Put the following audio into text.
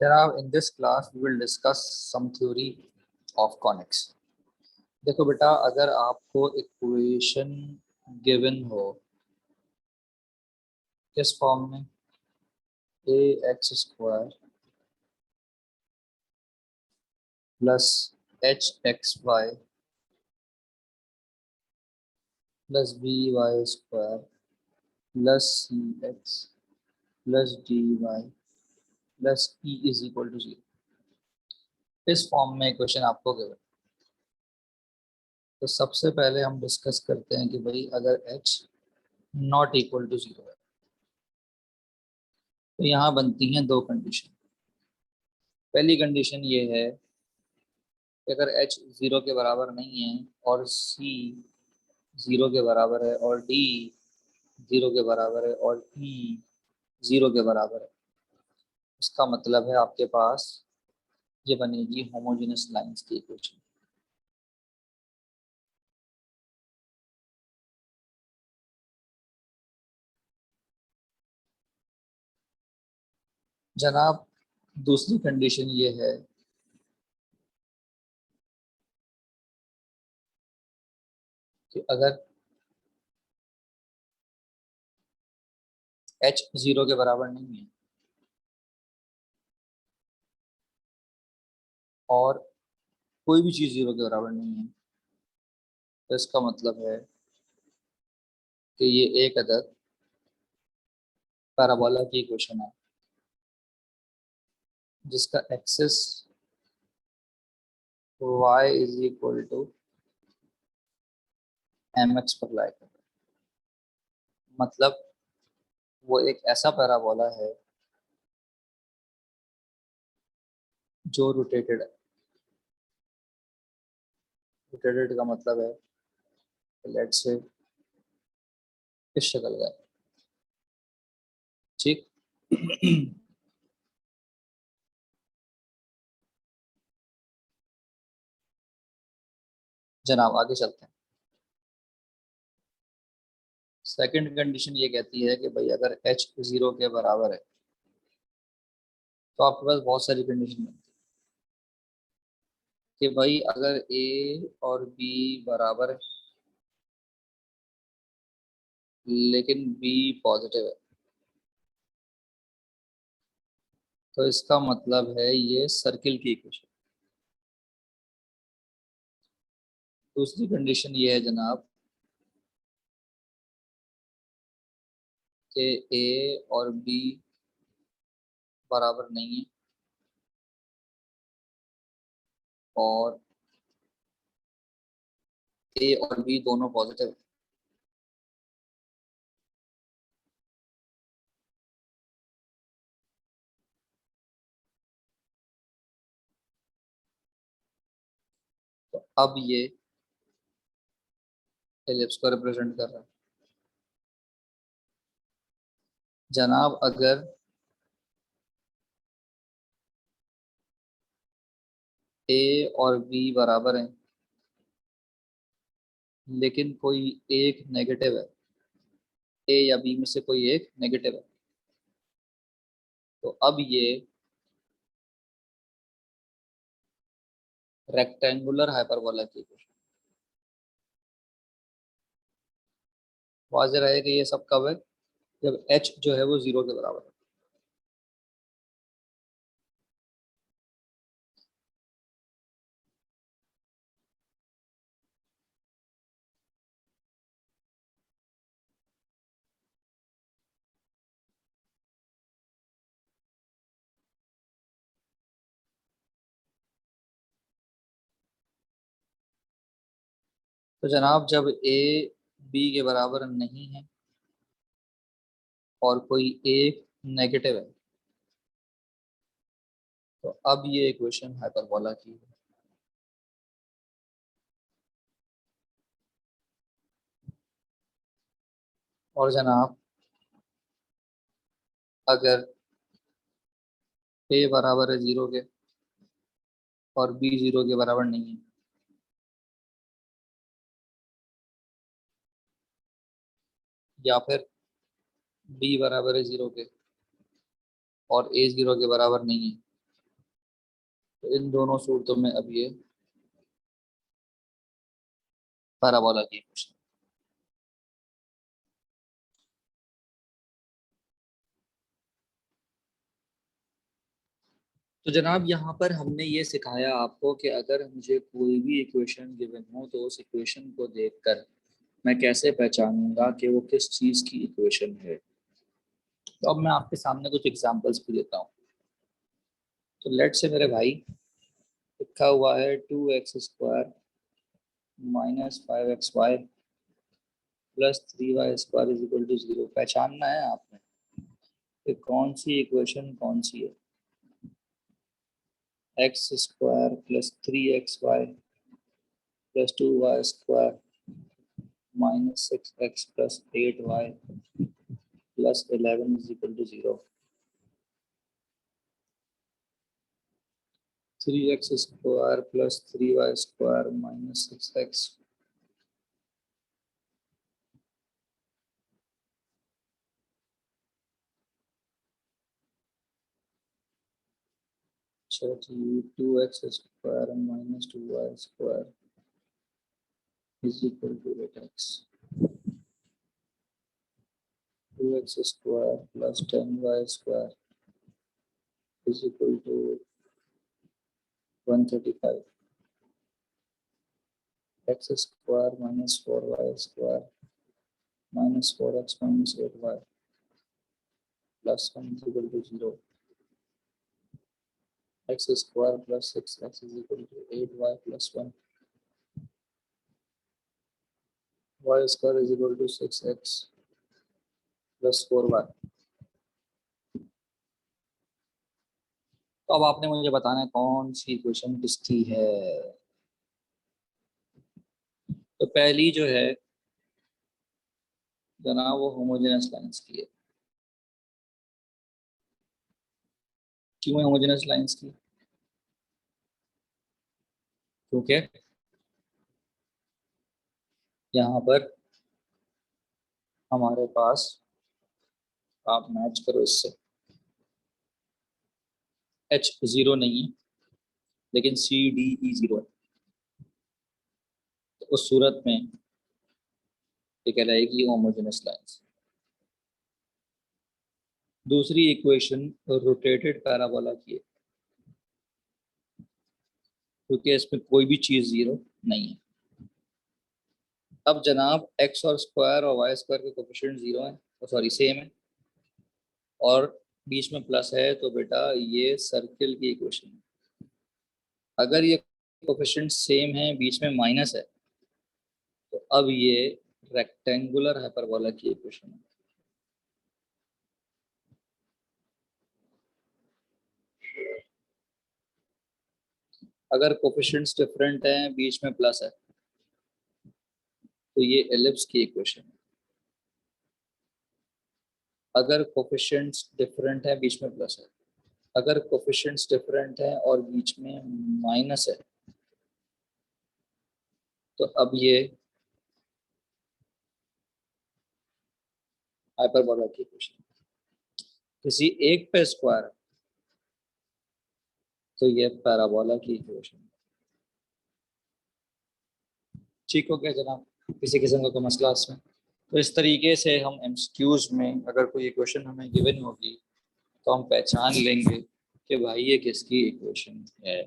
जनाब, in this class we will discuss some theory of conics. देखो बेटा, अगर आपको इक्वेशन गिवन हो किस फॉर्म में, A X square plus H X Y plus B Y square plus C X plus D Y plus E is equal to 0, इस form में equation आपको गिवन। तो सबसे पहले हम डिस्कस करते हैं कि भाई अगर एच नॉट इक्वल टू 0 है तो यहाँ बनती हैं दो कंडीशन। पहली कंडीशन ये है कि अगर h 0 के बराबर नहीं है और c 0 के बराबर है और d 0 के बराबर है और e 0 के बराबर है, इसका मतलब है आपके पास ये बनेगी होमोजेनस लाइंस की इक्वेशन। जनाब, दूसरी कंडीशन ये है कि अगर h 0 के बराबर नहीं है और कोई भी चीज़ 0 के बराबर नहीं है, तो इसका मतलब है कि ये एक अदद पैराबोला की इक्वेशन है जिसका axis y is equal to mx पर लाई कर रहा है। मतलब वो एक ऐसा पैराबोला है जो रोटेटेड है। रोटेटेड का मतलब है लेट से इस शक्ल का, ठीक। जनाब, आगे चलते हैं। सेकंड कंडीशन ये कहती है कि भाई अगर h 0 के बराबर है तो आपके पास बहुत सारी कंडीशन बनती है कि भाई अगर a और b बराबर है लेकिन b पॉजिटिव है तो इसका मतलब है ये सर्किल की इक्वेशन। दूसरी कंडीशन ये है जनाब कि a और b बराबर नहीं है और a और b दोनों पॉजिटिव है। तो अब ये एलिप्स को रिप्रेजेंट कर रहा है। जनाब, अगर a और b बराबर हैं लेकिन कोई एक नेगेटिव है, a या b में से कोई एक नेगेटिव है, तो अब ये रेक्टेंगुलर हाइपरबोला की इक्वेशन। वाज़ेह रहे कि ये सब कब है, जब h जो है वो 0 के बराबर है। तो जनाब, जब a b के बराबर नहीं है और कोई एक नेगेटिव है तो अब ये इक्वेशन हाइपरबोला की है। और जनाब, अगर a बराबर है 0 के और b 0 के बराबर नहीं है, या फिर b बराबर है 0 के और a 0 के बराबर नहीं है, तो इन दोनों सूरतों में अब ये पैराबोला की इक्वेशन। तो जनाब यहाँ पर हमने ये सिखाया आपको कि अगर मुझे कोई भी इक्वेशन गिवन हो तो उस इक्वेशन को देखकर मैं कैसे पहचानूंगा कि वो किस चीज़ की इक्वेशन है। तो अब मैं आपके सामने कुछ एग्जांपल्स भी देता हूँ। तो लेट से मेरे भाई लिखा हुआ है 2x² minus 5xy plus 3y² is equal to 0। पहचानना है आपने कि कौन सी इक्वेशन कौन सी है। x² plus 3xy plus 2y² minus 6x plus 8y plus 11 is equal to 0। 3x² plus 3y² minus 6x अच्छा जी 2x² minus 2y² is equal to 8x। 2x² plus 10y² is equal to 135। x² minus 4y² minus 4x minus 8y plus 1 is equal to 0। x² plus 6x is equal to 8y plus 1 y² is equal to 6x plus 4y। तो अब आपने मुझे बताना है कौन सी equation किसकी है। तो पहली जो है जनाब वो होमोजेनस लाइंस की है। क्यों है होमोजेनस लाइंस की? क्योंकि यहाँ पर हमारे पास, आप मैच करो इससे, एच जीरो नहीं है लेकिन सी डी ई जीरो है। तो उस सूरत में ये कहलाएगी होमोजेनस लाइंस। दूसरी इक्वेशन रोटेटेड पैराबोला की है क्योंकि इसमें कोई भी चीज जीरो नहीं है। अब जनाब एक्स और स्क्वायर और वाई स्क्वायर के कोफिशिएंट जीरो है, सॉरी सेम है, और बीच में प्लस है, तो बेटा ये सर्किल की इक्वेशन है। अगर ये कोफिशिएंट सेम है बीच में माइनस है तो अब ये रेक्टेंगुलर हाइपरबोला की इक्वेशन है। अगर कोफिशिएंट्स डिफरेंट हैं बीच में प्लस है तो ये एलिप्स की इक्वेशन है। अगर कोफिशिएंट्स डिफरेंट है बीच में प्लस है, अगर कोफिशिएंट्स डिफरेंट है और बीच में माइनस है तो अब ये हाइपरबोला की इक्वेशन। किसी एक पे स्क्वायर है तो ये पैराबोला की इक्वेशन। ठीक हो गया जनाब, किसी किस्म का कोई मसला इसमें? तो इस तरीके से हम एमसीक्यूज में अगर कोई इक्वेशन हमें गिवन होगी तो हम पहचान लेंगे कि भाई ये किसकी इक्वेशन है।